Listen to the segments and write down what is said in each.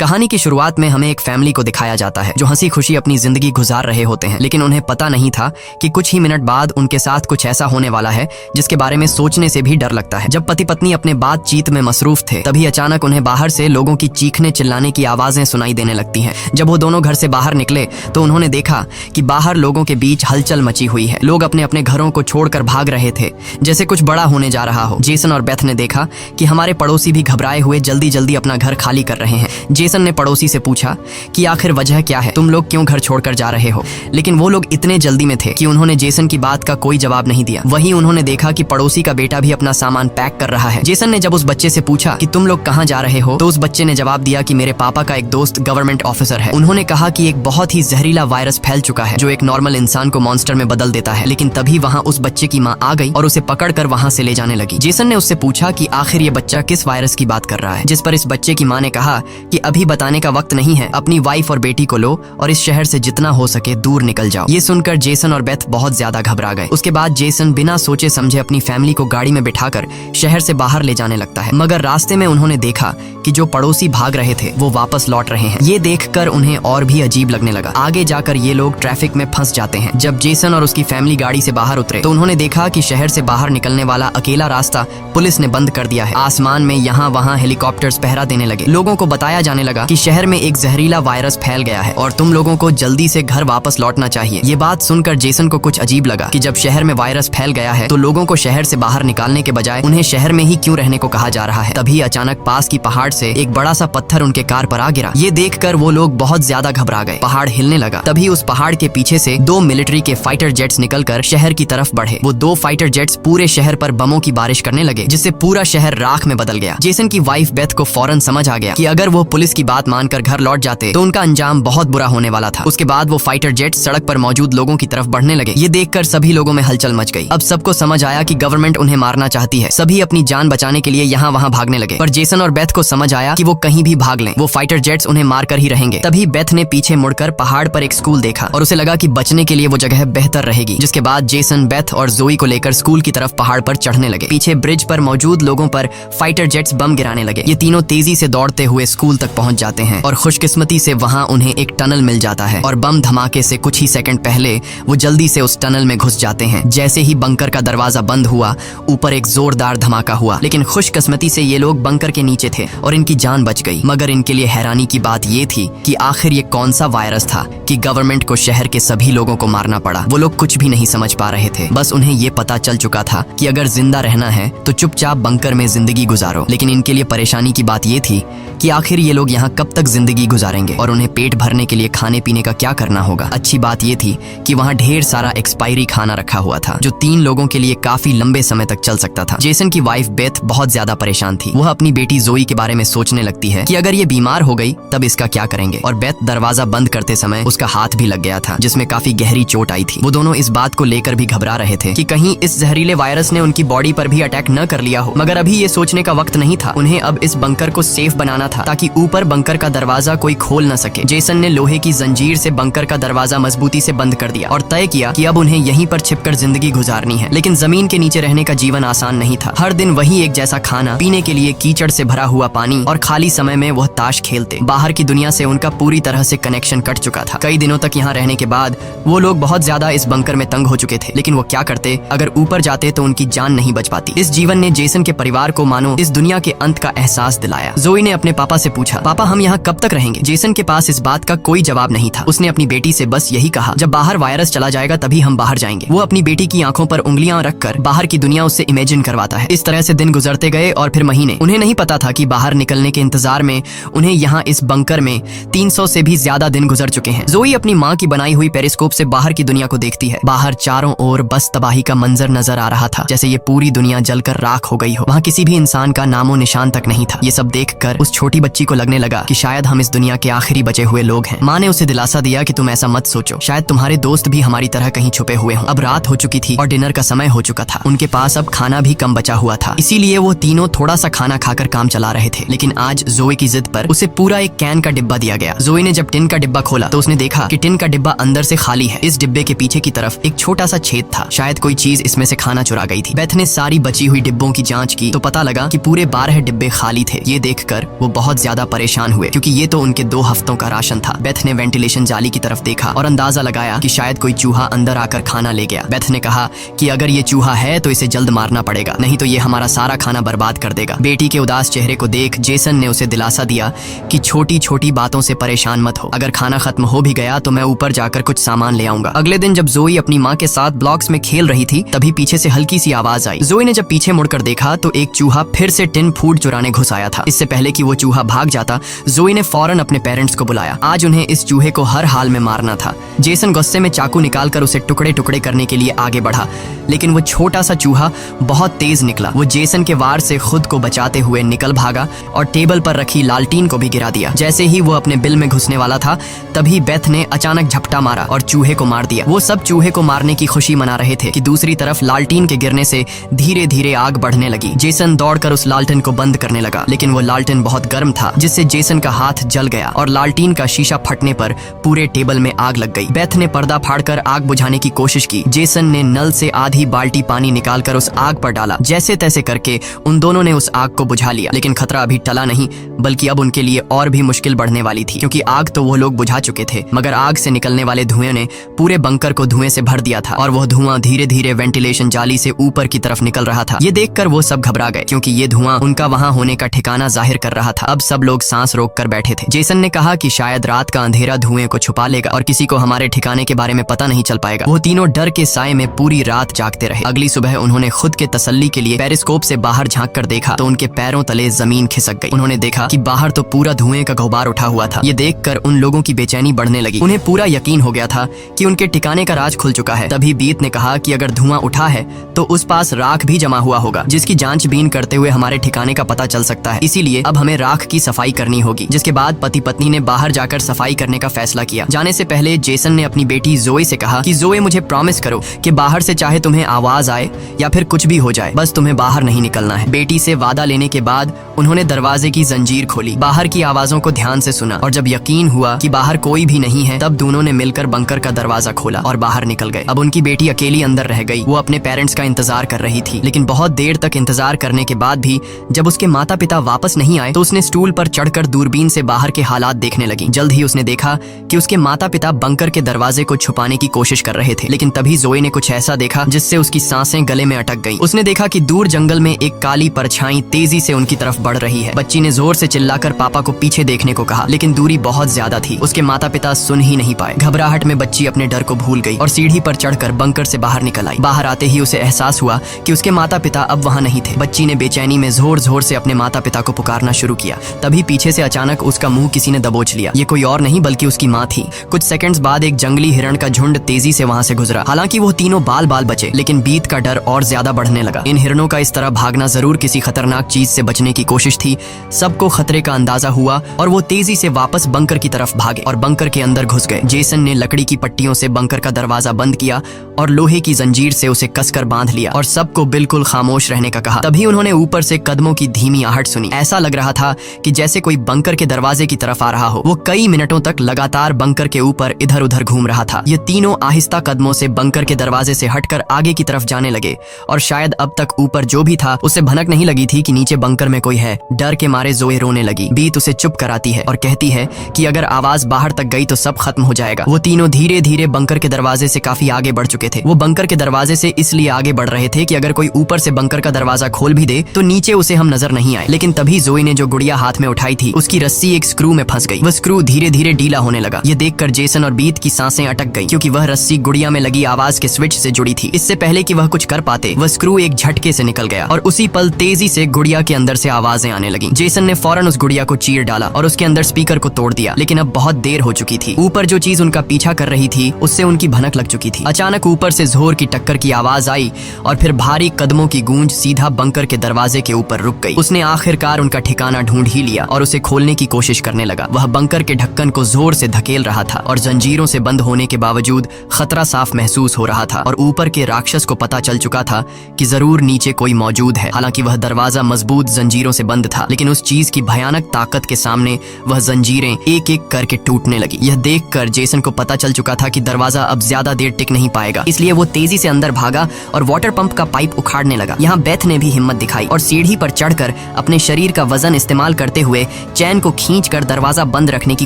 कहानी की शुरुआत में हमें एक फैमिली को दिखाया जाता है जो हंसी खुशी अपनी जिंदगी गुजार रहे होते हैं, लेकिन उन्हें पता नहीं था कि कुछ ही मिनट बाद उनके साथ कुछ ऐसा होने वाला है जिसके बारे में सोचने से भी डर लगता है। जब पति पत्नी अपने बातचीत में मसरूफ थे तभी अचानक उन्हें बाहर से लोगों की चीखने चिल्लाने की आवाजें सुनाई देने लगती हैं। जब वो दोनों घर से बाहर निकले तो उन्होंने देखा कि बाहर लोगों के बीच हलचल मची हुई है। लोग अपने अपने घरों को छोड़कर भाग रहे थे जैसे कुछ बड़ा होने जा रहा हो। जेसन और बेथ ने देखा कि हमारे पड़ोसी भी घबराए हुए जल्दी जल्दी अपना घर खाली कर रहे हैं। जेसन ने पड़ोसी से पूछा कि आखिर वजह क्या है, तुम लोग क्यों घर छोड़कर जा रहे हो? लेकिन वो लोग इतने जल्दी में थे कि उन्होंने जेसन की बात का कोई जवाब नहीं दिया। वहीं उन्होंने देखा कि पड़ोसी का बेटा भी अपना सामान पैक कर रहा है। जेसन ने जब उस बच्चे से पूछा कि तुम लोग कहाँ जा रहे हो तो उस बच्चे ने जवाब दिया कि मेरे पापा का एक दोस्त गवर्नमेंट ऑफिसर है। उन्होंने कहा कि एक बहुत ही जहरीला वायरस फैल चुका है जो एक नॉर्मल इंसान को मॉन्स्टर में बदल देता है। लेकिन तभी वहाँ उस बच्चे की माँ आ गई और उसे पकड़कर वहाँ से ले जाने लगी। जेसन ने उससे पूछा कि आखिर ये बच्चा किस वायरस की बात कर रहा है, जिस पर इस बच्चे की माँ ने कहा कि अभी बताने का वक्त नहीं है, अपनी वाइफ और बेटी को लो और इस शहर से जितना हो सके दूर निकल जाओ। ये सुनकर जेसन और बेथ बहुत ज्यादा घबरा गए। उसके बाद जेसन बिना सोचे समझे अपनी फैमिली को गाड़ी में बिठाकर शहर से बाहर ले जाने लगता है। मगर रास्ते में उन्होंने देखा कि जो पड़ोसी भाग रहे थे वो वापस लौट रहे हैं। ये देखकर उन्हें और भी अजीब लगने लगा। आगे जाकर ये लोग ट्रैफिक में फंस जाते हैं। जब जेसन और उसकी फैमिली गाड़ी से बाहर उतरे तो उन्होंने देखा कि शहर से बाहर निकलने वाला अकेला रास्ता पुलिस ने बंद कर दिया है। आसमान में यहाँ वहाँ हेलीकॉप्टर्स पहरा देने लगे। लोगों को बताया जाने लगा कि शहर में एक जहरीला वायरस फैल गया है और तुम लोगों को जल्दी से घर वापस लौटना चाहिए। ये बात सुनकर जेसन को कुछ अजीब लगा कि जब शहर में वायरस फैल गया है तो लोगों को शहर से बाहर निकालने के बजाय उन्हें शहर में ही क्यों रहने को कहा जा रहा है। तभी अचानक पास की पहाड़ से एक बड़ा सा पत्थर उनके कार पर आ गिरा। ये देखकर वो लोग बहुत ज्यादा घबरा गए। पहाड़ हिलने लगा। तभी उस पहाड़ के पीछे से 2 मिलिट्री के फाइटर जेट्स निकलकर शहर की तरफ बढ़े। वो 2 फाइटर जेट्स पूरे शहर पर बमों की बारिश करने लगे जिससे पूरा शहर राख में बदल गया। जेसन की वाइफ बेथ को फौरन समझ आ गया कि अगर वो पुलिस की बात मानकर घर लौट जाते तो उनका अंजाम बहुत बुरा होने वाला था। उसके बाद वो फाइटर जेट्स सड़क पर मौजूद लोगों की तरफ बढ़ने लगे। ये देखकर सभी लोगों में हलचल मच गई। अब सबको समझ आया कि गवर्नमेंट उन्हें मारना चाहती है। सभी अपनी जान बचाने के लिए यहाँ वहाँ भागने लगे, पर जेसन और बेथ को समझ आया कि वो कहीं भी भाग लें, वो फाइटर जेट्स उन्हें मारकर ही रहेंगे। तभी बेथ ने पीछे मुड़कर पहाड़ पर एक स्कूल देखा और उसे लगा कि बचने के लिए वो जगह बेहतर रहेगी। जिसके बाद जेसन, बेथ और जोई को लेकर स्कूल की तरफ पहाड़ पर चढ़ने लगे। पीछे ब्रिज पर मौजूद लोगों पर फाइटर जेट्स बम गिराने लगे। ये तीनों तेजी से दौड़ते हुए स्कूल तक पहुंच जाते हैं और खुशकिस्मती से वहां उन्हें एक टनल मिल जाता है और बम धमाके से कुछ ही सेकंड पहले वो जल्दी से उस टनल में घुस जाते हैं। जैसे ही बंकर का दरवाजा बंद हुआ ऊपर एक जोरदार धमाका हुआ, लेकिन खुशकिस्मती से ये लोग बंकर के नीचे थे और इनकी जान बच गई। मगर इनके लिए हैरानी की बात ये थी कि आखिर ये कौन सा वायरस था कि गवर्नमेंट को शहर के सभी लोगों को मारना पड़ा। वो लोग कुछ भी नहीं समझ पा रहे थे। बस उन्हें ये पता चल चुका था कि अगर जिंदा रहना है तो चुपचाप बंकर में जिंदगी गुजारो। लेकिन इनके लिए परेशानी की बात ये थी कि आखिर ये लोग यहाँ कब तक जिंदगी गुजारेंगे और उन्हें पेट भरने के लिए खाने पीने का क्या करना होगा। अच्छी बात ये थी कि वहाँ ढेर सारा एक्सपायरी खाना रखा हुआ था जो 3 लोगों के लिए काफी लंबे समय तक चल सकता था। जेसन की वाइफ बेथ बहुत ज्यादा परेशान थी। वह अपनी बेटी जोई के बारे में सोचने लगती है कि अगर ये बीमार हो गई तब इसका क्या करेंगे। और बेथ दरवाजा बंद करते समय उसका हाथ भी लग गया था जिसमें काफी गहरी चोट आई थी। वो दोनों इस बात को लेकर भी घबरा रहे थे कि कहीं इस जहरीले वायरस ने उनकी बॉडी पर भी अटैक न कर लिया हो। मगर अभी ये सोचने का वक्त नहीं था। उन्हें अब इस बंकर को सेफ बनाना था ताकि ऊपर बंकर का दरवाजा कोई खोल न सके। जेसन ने लोहे की जंजीर से बंकर का दरवाजा मजबूती से बंद कर दिया और तय किया कि अब उन्हें यहीं पर छिपकर जिंदगी गुजारनी है। लेकिन जमीन के नीचे रहने का जीवन आसान नहीं था। हर दिन वही एक जैसा खाना, पीने के लिए कीचड़ से भरा हुआ पानी और खाली समय में वह ताश खेलते। बाहर की दुनिया से उनका पूरी तरह से कनेक्शन कट चुका था। कई दिनों तक यहाँ रहने के बाद वो लोग बहुत ज्यादा इस बंकर में तंग हो चुके थे। लेकिन वो क्या करते, अगर ऊपर जाते तो उनकी जान नहीं बच पाती। इस जीवन ने जेसन के परिवार को मानो इस दुनिया के अंत का एहसास दिलाया। जोई ने अपने पापा से पूछा, पापा हम यहाँ कब तक रहेंगे? जेसन के पास इस बात का कोई जवाब नहीं था। उसने अपनी बेटी से बस यही कहा, जब बाहर वायरस चला जाएगा तभी हम बाहर जाएंगे। वो अपनी बेटी की आंखों पर उंगलियां रखकर बाहर की दुनिया उससे इमेजिन करवाता है। इस तरह से दिन गुजरते गए और फिर महीने। उन्हें नहीं पता था कि बाहर निकलने के इंतजार में उन्हें यहाँ इस बंकर में 300 से भी ज्यादा दिन गुजर चुके हैं। जोई अपनी माँ की बनाई हुई पेरिस्कोप से बाहर की दुनिया को देखती है। बाहर चारों ओर बस तबाही का मंजर नजर आ रहा था, जैसे ये पूरी दुनिया जलकर राख हो गई हो। वहाँ किसी भी इंसान का नामो निशान तक नहीं था। ये सब देखकर उस छोटी बच्ची को लगने लगा कि शायद हम इस दुनिया के आखिरी बचे हुए लोग हैं। माँ ने उसे दिलासा दिया कि तुम ऐसा मत सोचो, शायद तुम्हारे दोस्त भी हमारी तरह कहीं छुपे हुए हों। अब रात हो चुकी थी और डिनर का समय हो चुका था। उनके पास अब खाना भी कम बचा हुआ था, इसीलिए वो तीनों थोड़ा सा खाना खाकर काम चला रहे थे। लेकिन आज जोई की जिद पर उसे पूरा एक कैन का डिब्बा दिया गया। जोई ने जब टिन का डिब्बा खोला तो उसने देखा कि टिन का डिब्बा अंदर से खाली है। इस डिब्बे के पीछे की तरफ एक छोटा सा छेद था, शायद कोई चीज इसमें से खाना चुरा गई थी। बेथ ने सारी बची हुई डिब्बों की जांच की तो पता लगा कि पूरे 12 डिब्बे खाली थे। ये देखकर वो बहुत ज्यादा परेशान परेशान हुए क्योंकि ये तो उनके 2 हफ्तों का राशन था। बेथ ने वेंटिलेशन जाली की तरफ देखा और अंदाजा लगाया कि शायद कोई चूहा अंदर आकर खाना ले गया। बेथ ने कहा कि अगर ये चूहा है तो इसे जल्द मारना पड़ेगा, नहीं तो ये हमारा सारा खाना बर्बाद कर देगा। बेटी के उदास चेहरे को देख जेसन ने उसे दिलासा दिया कि छोटी छोटी बातों से परेशान मत हो, अगर खाना खत्म हो भी गया तो मैं ऊपर जाकर कुछ सामान ले आऊंगा। अगले दिन जब जोई अपनी माँ के साथ ब्लॉक्स में खेल रही थी तभी पीछे से हल्की सी आवाज आई। जोई ने जब पीछे मुड़कर देखा तो एक चूहा फिर से टिन फूड चुराने घुस आया था। इससे पहले कि वो चूहा भाग जाता जोई ने फौरन अपने पेरेंट्स को बुलाया। आज उन्हें इस चूहे को हर हाल में मारना था। जेसन गुस्से में चाकू निकालकर उसे टुकड़े टुकड़े करने के लिए आगे बढ़ा, लेकिन वो छोटा सा चूहा बहुत तेज निकला। वो जेसन के वार से खुद को बचाते हुए निकल भागा और टेबल पर रखी लालटीन को भी गिरा दिया। जैसे ही वो अपने बिल में घुसने वाला था तभी बेथ ने अचानक झपटा मारा और चूहे को मार दिया। वो सब चूहे को मारने की खुशी मना रहे थे कि दूसरी तरफ लालटीन के गिरने से धीरे धीरे आग बढ़ने लगी। जेसन दौड़कर उस लालटेन को बंद करने लगा, लेकिन वो लालटेन बहुत गर्म था जिससे जेसन का हाथ जल गया और लालटीन का शीशा फटने पर पूरे टेबल में आग लग गई। बेथ ने पर्दा फाड़कर आग बुझाने की कोशिश की। जेसन ने नल से आधी बाल्टी पानी निकालकर उस आग पर डाला। जैसे तैसे करके उन दोनों ने उस आग को बुझा लिया, लेकिन खतरा अभी टला नहीं, बल्कि अब उनके लिए और भी मुश्किल बढ़ने वाली थी, क्योंकि आग तो वो लोग बुझा चुके थे मगर आग से निकलने वाले धुएं ने पूरे बंकर को धुएं से भर दिया था और वह धुआं धीरे धीरे वेंटिलेशन जाली से ऊपर की तरफ निकल रहा था। ये देखकर वो सब घबरा गए क्योंकि ये धुआं उनका वहां होने का ठिकाना जाहिर कर रहा था। अब सब लोग सांस रोककर बैठे थे। जेसन ने कहा कि शायद रात का अंधेरा धुएं को छुपा लेगा और किसी को हमारे ठिकाने के बारे में पता नहीं चल पाएगा। वो तीनों डर के साए में पूरी रात जागते रहे। अगली सुबह उन्होंने खुद के तसल्ली के लिए पेरिस्कोप से बाहर झांक कर देखा तो उनके पैरों तले जमीन खिसक गई। उन्होंने देखा कि बाहर तो पूरा धुएं का गुब्बार उठा हुआ था। ये देखकर उन लोगों की बेचैनी बढ़ने लगी। उन्हें पूरा यकीन हो गया था कि उनके ठिकाने का राज खुल चुका है। तभी बीत ने कहा कि अगर धुआं उठा है तो उस पास राख भी जमा हुआ होगा जिसकी जांचबीन करते हुए हमारे ठिकाने का पता चल सकता है। इसीलिए अब हमें राख की सफाई करनी होगी। जिसके बाद पति पत्नी ने बाहर जाकर सफाई करने का फैसला किया। जाने से पहले जेसन ने अपनी बेटी जोए से कहा कि जोए मुझे प्रॉमिस करो कि बाहर से चाहे तुम्हें आवाज आए या फिर कुछ भी हो जाए, बस तुम्हें बाहर नहीं निकलना है। बेटी से वादा लेने के बाद उन्होंने दरवाजे की जंजीर खोली, बाहर की आवाजों को ध्यान से सुना और जब यकीन हुआ कि बाहर कोई भी नहीं है तब दोनों ने मिलकर बंकर का दरवाजा खोला और बाहर निकल गए। अब उनकी बेटी अकेली अंदर रह गई। वो अपने पेरेंट्स का इंतजार कर रही थी, लेकिन बहुत देर तक इंतजार करने के बाद भी जब उसके माता पिता वापस नहीं आए तो उसने स्टूल पर चढ़कर दूरबीन से बाहर के हालात देखने लगी। जल्द ही उसने देखा कि उसके माता पिता बंकर के दरवाजे को छुपाने की कोशिश कर रहे थे, लेकिन तभी जोए ने कुछ ऐसा देखा जिससे उसकी सांसें गले में अटक गईं। उसने देखा कि दूर जंगल में एक काली परछाई तेजी से उनकी तरफ बढ़ रही है। बच्ची ने जोर से चिल्लाकर पापा को पीछे देखने को कहा, लेकिन दूरी बहुत ज्यादा थी। उसके माता पिता सुन ही नहीं पाए। घबराहट में बच्ची अपने डर को भूल गई और सीढ़ी पर चढ़कर बंकर से बाहर निकल आई। बाहर आते ही उसे एहसास हुआ कि उसके माता पिता अब वहां नहीं थे। बच्ची ने बेचैनी में जोर जोर से अपने माता पिता को पुकारना शुरू किया। तभी पीछे से अचानक उसका मुंह किसी ने दबोच लिया। ये कोई और नहीं बल्कि उसकी माँ थी। कुछ सेकंड्स बाद एक जंगली हिरण का झुंड तेजी से वहां से गुजरा। हालांकि वो तीनों बाल बाल बचे, लेकिन बीत का डर और ज्यादा बढ़ने लगा। इन हिरणों का इस तरह भागना जरूर किसी खतरनाक चीज से बचने की कोशिश थी। सबको खतरे का अंदाजा हुआ और वो तेजी से वापस बंकर की तरफ भागे और बंकर के अंदर घुस गए। जेसन ने लकड़ी की पट्टियों से बंकर का दरवाजा बंद किया और लोहे की जंजीर से उसे कसकर बांध लिया और सबको बिल्कुल खामोश रहने का कहा। तभी उन्होंने ऊपर से कदमों की धीमी आहट सुनी। ऐसा लग रहा था कि जैसे कोई बंकर के दरवाजे की तरफ आ रहा हो। वो कई मिनटों तक लगातार बंकर के ऊपर इधर उधर घूम रहा था। ये तीनों आहिस्ता कदमों से बंकर के दरवाजे से हटकर आगे की तरफ जाने लगे और शायद अब तक ऊपर जो भी था उसे भनक नहीं लगी थी कि नीचे बंकर में कोई है। डर के मारे जोए रोने लगी। बीत उसे चुप कराती है और कहती है कि अगर आवाज बाहर तक गई तो सब खत्म हो जाएगा। वो तीनों धीरे धीरे बंकर के दरवाजे से काफी आगे बढ़ चुके थे। वो बंकर के दरवाजे से इसलिए आगे बढ़ रहे थे कि अगर कोई ऊपर से बंकर का दरवाजा खोल भी दे तो नीचे उसे हम नजर नहीं आए। लेकिन तभी जोई ने जो गुड़िया हाथ में उठाई थी उसकी रस्सी एक स्क्रू में फंस गई। वह स्क्रू धीरे धीरे ढीला होने लगा। ये देखकर जेसन और बीत की सांसें अटक गई क्योंकि वह रस्सी गुड़िया में लगी आवाज के स्विच से जुड़ी थी। इससे पहले कि वह कुछ कर पाते वह स्क्रू एक झटके से निकल गया और उसी पल तेजी से गुड़िया के अंदर से आवाजें आने लगी। जेसन ने फौरन उस गुड़िया को चीर डाला और उसके अंदर स्पीकर को तोड़ दिया, लेकिन अब बहुत देर हो चुकी थी। ऊपर जो चीज उनका पीछा कर रही थी उससे उनकी भनक लग चुकी थी। अचानक ऊपर से जोर की टक्कर की आवाज आई और फिर भारी कदमों की गूंज सीधा बंकर के दरवाजे के ऊपर रुक गई। उसने आखिरकार उनका ठिकाना ढूंढ ही लिया और उसे खोलने की कोशिश करने लगा। वह बंकर के ढक्कन को जोर से धकेल रहा था और जंजीरों से बंद होने के बावजूद खतरा साफ महसूस हो रहा था और ऊपर के राक्षस को पता चल चुका था कि जरूर नीचे कोई मौजूद है। हालांकि वह दरवाजा मजबूत जंजीरों से बंद था, लेकिन उस चीज की भयानक ताकत के सामने वह जंजीरें एक एक करके टूटने लगी। यह देखकर जेसन को पता चल चुका था कि दरवाजा अब ज्यादा देर टिक नहीं पाएगा, इसलिए वो तेजी से अंदर भागा और वाटर पंप का पाइप उखाड़ने लगा। यहाँ बेथ ने भी हिम्मत दिखाई और सीढ़ी पर चढ़कर अपने शरीर का वजन इस्तेमाल करते हुए चैन को खींचकर दरवाजा बंद रखने की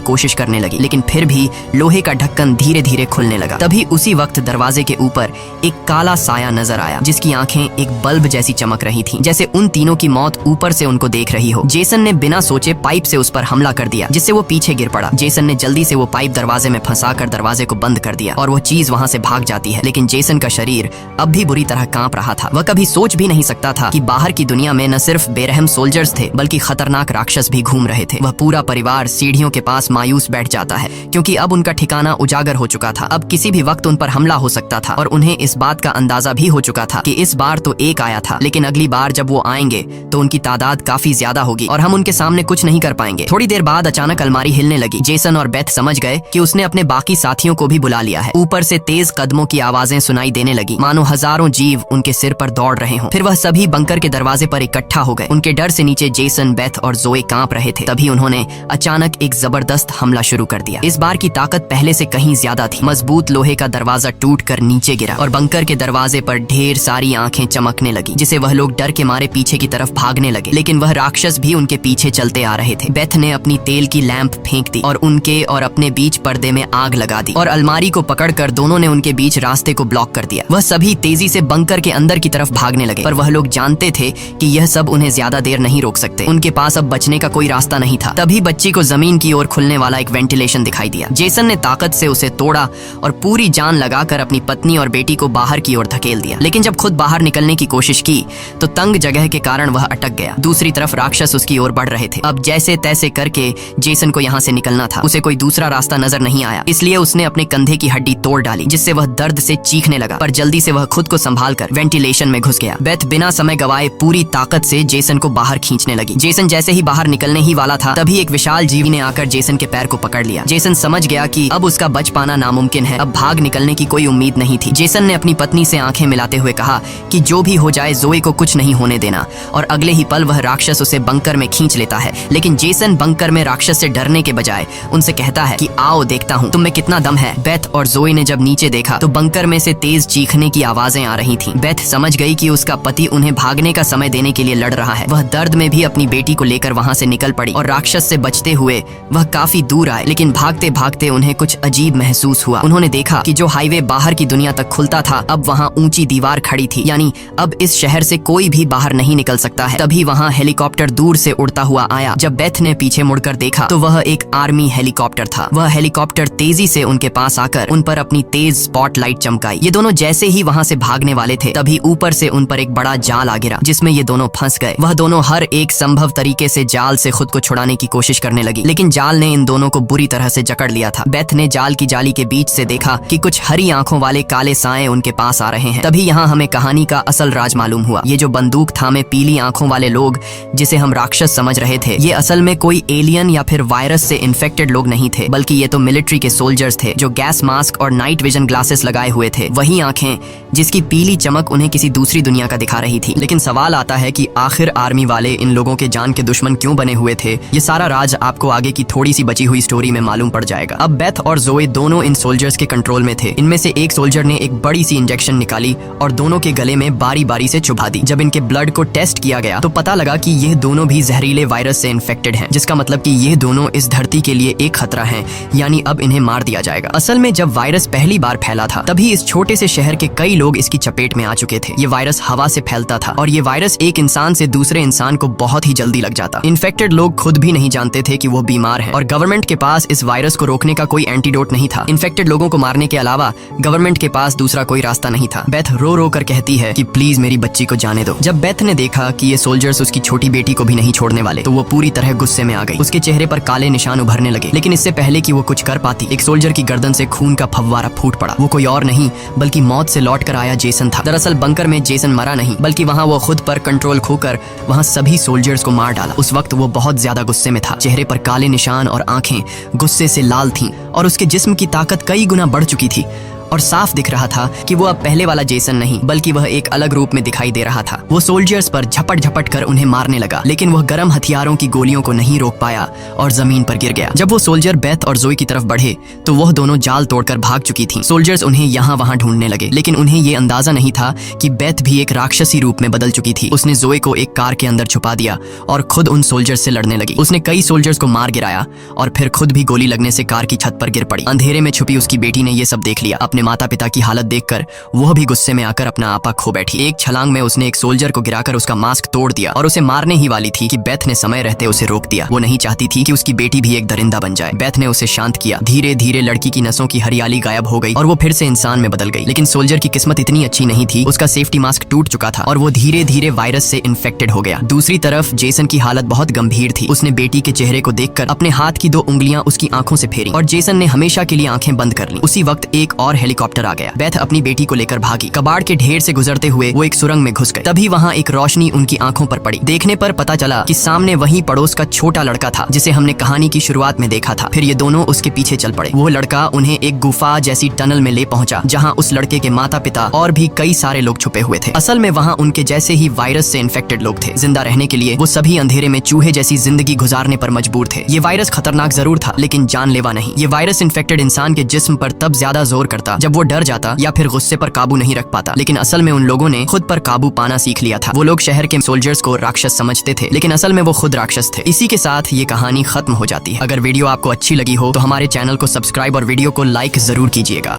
कोशिश करने लगी, लेकिन फिर भी लोहे का ढक्कन धीरे धीरे खुलने लगा। तभी उसी वक्त दरवाजे के ऊपर एक काला साया नजर आया, जिसकी आंखें एक बल्ब जैसी चमक रही थीं, जैसे उन तीनों की मौत ऊपर से उनको देख रही हो। जेसन ने बिना सोचे पाइप से उस पर हमला कर दिया, जिससे वो पीछे गिर पड़ा। जेसन ने जल्दी से वो पाइप दरवाजे में फंसाकर दरवाजे को बंद कर दिया और वो चीज वहां से भाग जाती है। लेकिन जेसन का शरीर अब भी बुरी तरह कांप रहा था। वह कभी सोच भी नहीं सकता था कि बाहर की दुनिया में न सिर्फ बेरहम सोल्जर्स थे, बल्कि खतरनाक राक्षस भी घूम रहे थे। वह पूरा परिवार सीढ़ियों के पास मायूस बैठ जाता है, क्योंकि अब उनका ठिकाना उजागर हो चुका था। अब किसी भी वक्त उन पर हमला हो सकता था और उन्हें इस बात का अंदाजा भी हो चुका था कि इस बार तो एक आया था, लेकिन अगली बार जब वो आएंगे तो उनकी तादाद काफी ज्यादा होगी और हम उनके सामने कुछ नहीं कर पाएंगे। थोड़ी देर बाद अचानक अलमारी हिलने लगी। जेसन और बेथ समझ गए कि उसने अपने बाकी साथियों को भी बुला लिया है। ऊपर से तेज कदमों की आवाजें सुनाई देने लगी, मानो हजारों जीव उनके सिर पर दौड़ रहे हों। फिर वह सभी बंकर के दरवाजे पर इकट्ठा हो गए। उनके डर से नीचे जेसन, बेथ और जोए कांप रहे थे। तभी उन्होंने अचानक एक जबरदस्त हमला शुरू कर दिया। इस बार की ताकत पहले से कहीं ज्यादा थी। मजबूत लोहे का दरवाजा टूटकर नीचे गिरा और बंकर के दरवाजे पर ढेर सारी आंखें चमकने लगी, जिसे वह लोग डर के मारे पीछे की तरफ भागने लगे। लेकिन वह राक्षस भी उनके पीछे चलते आ रहे थे। बेथ ने अपनी तेल की लैंप फेंक दी और उनके और अपने बीच पर्दे में आग लगा दी और अलमारी को पकड़कर दोनों ने उनके बीच रास्ते को ब्लॉक कर दिया। वह सभी तेजी से बंकर के अंदर की तरफ भागने लगे, पर वह लोग जानते थे कि यह सब उन्हें ज्यादा देर नहीं रोक सकते। उनके पास अब बचने का कोई रास्ता नहीं था। तभी बच्ची को जमीन की ओर खुलने वाला एक वेंटिलेशन दिखाई दिया। जेसन ने ताकत से उसे तोड़ा और पूरी जान लगाकर अपनी पत्नी और बेटी को बाहर की ओर धकेल दिया। लेकिन जब खुद बाहर निकलने की कोशिश की तो तंग जगह के कारण वह अटक गया। दूसरी तरफ राक्षस उसकी ओर बढ़ रहे थे। अब जैसे तैसे करके जेसन को यहाँ से निकलना था। उसे कोई दूसरा रास्ता नजर नहीं आया, इसलिए उसने अपने कंधे की हड्डी तोड़ डाली, जिससे वह दर्द से चीखने लगा। पर जल्दी से वह खुद को संभालकर वेंटिलेशन में घुस गया। बेथ बिना समय गवाए पूरी ताकत से जेसन को बाहर खींचने लगी। जेसन जैसे ही बाहर निकलने ही वाला था, तभी एक विशाल जीवी ने आकर जेसन के पैर को पकड़ लिया। जेसन समझ गया कि अब उसका बच पाना नामुमकिन है। अब भाग निकलने की कोई उम्मीद नहीं थी। जेसन ने अपनी पत्नी से आंखें मिलाते हुए कहा कि जो भी हो जाए जोए को कुछ नहीं होने देना, और अगले ही पल वह राक्षस उसे बंकर में खींच लेता है। लेकिन जेसन बंकर में राक्षस से डरने के बजाय उनसे कहता है कि आओ देखता हूँ तुम में कितना दम है। बेथ और जोए ने जब नीचे देखा तो बंकर में से तेज चीखने की आवाजें आ रही थीं। बेथ समझ गई कि उसका पति उन्हें भागने का समय देने के लिए लड़ रहा है। वह दर्द में भी अपनी बेटी को लेकर वहां से निकल पड़ी और राक्षस से बचते हुए वह काफी दूर आए। लेकिन भागते भागते उन्हें कुछ अजीब महसूस हुआ। उन्होंने देखा कि जो हाईवे बाहर की दुनिया तक खुलता था, अब वहाँ ऊंची दीवार खड़ी थी, यानी अब इस शहर से कोई भी बाहर नहीं निकल सकता है। तभी वहाँ हेलीकॉप्टर दूर से उड़ता हुआ आया। जब बेथ ने पीछे मुड़कर देखा तो वह एक आर्मी हेलीकॉप्टर था। वह हेलीकॉप्टर तेजी से उनके पास आकर उन पर अपनी तेज स्पॉटलाइट चमकाई। ये दोनों जैसे ही वहाँ से भागने वाले थे, तभी ऊपर से उन पर एक बड़ा जाल आ गिरा, जिसमें ये दोनों फंस गए। वह दोनों हर एक संभव तरीके से जाल से खुद को छुड़ाने की कोशिश करने लगी, लेकिन जाल ने इन दोनों को बुरी तरह से जकड़ लिया था। बेथ ने जाल की जाली के बीच से देखा कि कुछ हरी आंखों वाले काले साए उनके पास आ रहे हैं। तभी यहाँ हमें कहानी का असल राज मालूम हुआ। ये जो बंदूक थामे पीली आंखों वाले लोग, जिसे हम राक्षस समझ रहे थे, ये असल में कोई एलियन या फिर वायरस से इन्फेक्टेड लोग नहीं थे, बल्कि ये तो मिलिट्री के सोल्जर्स थे, जो गैस मास्क और नाइट विजन ग्लासेस लगाए हुए थे। वही आंखें जिसकी पीली चमक उन्हें किसी दूसरी दुनिया का दिखा रही थी। लेकिन सवाल आता है कि आखिर आर्मी वाले इन लोगों के जान के दुश्मन क्यों बने हुए थे? ये सारा राज आपको आगे की थोड़ी सी बची हुई स्टोरी में मालूम पड़ जाएगा। अब बेथ और जोए दोनों इन सोल्जर्स के कंट्रोल में थे। इनमें से एक सोल्जर ने एक बड़ी सी इंजेक्शन निकाली और दोनों के गले में बारी बारी से चुभा दी। जब इनके ब्लड को टेस्ट किया गया तो पता लगा कि ये दोनों भी जहरीले वायरस से इन्फेक्टेड हैं, जिसका मतलब कि ये दोनों इस धरती के लिए एक खतरा हैं, यानी अब इन्हें मार दिया जाएगा। असल में जब वायरस पहली बार फैला था, तभी इस छोटे से शहर के कई लोग इसकी चपेट में आ चुके थे। ये वायरस हवा से फैलता था और ये वायरस एक इंसान से दूसरे इंसान को बहुत ही जल्दी लग जाता। इन्फेक्टेड लोग खुद भी नहीं जानते थे कि वो बीमार हैं और गवर्नमेंट के पास इस वायरस को रोकने का कोई एंटीडोट नहीं था। इन्फेक्टेड लोगों को मारने के अलावा गवर्नमेंट के पास दूसरा कोई रास्ता नहीं था। बेथ रो रो कर कहती है कि प्लीज मेरी बच्ची को जाने दो। जब बेथ ने देखा कि ये सोल्जर्स उसकी छोटी बेटी को भी नहीं छोड़ने वाले, तो वो पूरी तरह गुस्से में आ गई। उसके चेहरे पर काले निशान उभरने लगे। लेकिन इससे पहले कि वो कुछ कर पाती, एक सोल्जर की गर्दन से खून का फव्वारा फूट पड़ा। वो कोई और नहीं बल्कि मौत से लौट कर आया जेसन था। दरअसल बंकर में जेसन मरा नहीं, बल्कि वहाँ वो खुद पर कंट्रोल खोकर वहाँ सभी सोल्जर्स को मार डाला। उस वक्त वो बहुत ज्यादा गुस्से में था। चेहरे पर काले निशान और आंखें गुस्से से लाल थीं और उसके जिस्म की ताकत कई गुना बढ़ चुकी थी। और साफ दिख रहा था कि वो अब पहले वाला जेसन नहीं बल्कि वह एक अलग रूप में दिखाई दे रहा था। वो सोल्जर्स पर झपट झपट कर उन्हें मारने लगा, लेकिन वह गर्म हथियारों की गोलियों को नहीं रोक पाया और जमीन पर गिर गया। जब वो सोल्जर बेथ और जोई की तरफ बढ़े तो वह दोनों जाल तोड़कर भाग चुकी थी। सोल्जर्स उन्हें यहाँ वहाँ ढूंढने लगे, लेकिन उन्हें ये अंदाजा नहीं था कि बेथ भी एक राक्षसी रूप में बदल चुकी थी। उसने जोई को एक कार के अंदर छुपा दिया और खुद उन सोल्जर्स से लड़ने लगी। उसने कई सोल्जर्स को मार गिराया और फिर खुद भी गोली लगने से कार की छत पर गिर पड़ी। अंधेरे में छुपी उसकी बेटी ने ये सब देख लिया। अपने माता पिता की हालत देखकर वह भी गुस्से में आकर अपना आपा खो बैठी। एक छलांग में उसने एक सोल्जर को गिराकर उसका मास्क तोड़ दिया और उसे मारने ही वाली थी कि बेथ ने समय रहते उसे रोक दिया। वो नहीं चाहती थी कि उसकी बेटी भी एक दरिंदा बन जाए। बेथ ने उसे शांत किया। धीरे धीरे लड़की की नसों की हरियाली गायब हो गई और वो फिर से इंसान में बदल गई। लेकिन सोल्जर की किस्मत इतनी अच्छी नहीं थी। उसका सेफ्टी मास्क टूट चुका था और वो धीरे धीरे वायरस से इन्फेक्टेड हो गया। दूसरी तरफ जेसन की हालत बहुत गंभीर थी। उसने बेटी के चेहरे को देखकर अपने हाथ की 2 उंगलियां उसकी आंखों से फेरी और जेसन ने हमेशा के लिए आंखें बंद कर ली। उसी वक्त एक और हेलीकॉप्टर आ गया। बेथ अपनी बेटी को लेकर भागी। कबाड़ के ढेर से गुजरते हुए वो एक सुरंग में घुस गए। तभी वहाँ एक रोशनी उनकी आंखों पर पड़ी। देखने पर पता चला कि सामने वही पड़ोस का छोटा लड़का था जिसे हमने कहानी की शुरुआत में देखा था। फिर ये दोनों उसके पीछे चल पड़े। वो लड़का उन्हें एक गुफा जैसी टनल में ले पहुंचा जहाँ उस लड़के के माता पिता और भी कई सारे लोग छुपे हुए थे। असल में वहाँ उनके जैसे ही वायरस से इन्फेक्टेड लोग थे। जिंदा रहने के लिए वो सभी अंधेरे में चूहे जैसी जिंदगी गुजारने पर मजबूर थे। ये वायरस खतरनाक जरूर था लेकिन जानलेवा नहीं। ये वायरस इन्फेक्टेड इंसान के जिस्म पर तब ज्यादा जोर करता जब वो डर जाता या फिर गुस्से पर काबू नहीं रख पाता। लेकिन असल में उन लोगों ने खुद पर काबू पाना सीख लिया था। वो लोग शहर के सोल्जर्स को राक्षस समझते थे लेकिन असल में वो खुद राक्षस थे। इसी के साथ ये कहानी खत्म हो जाती है। अगर वीडियो आपको अच्छी लगी हो तो हमारे चैनल को सब्सक्राइब और वीडियो को लाइक जरूर कीजिएगा।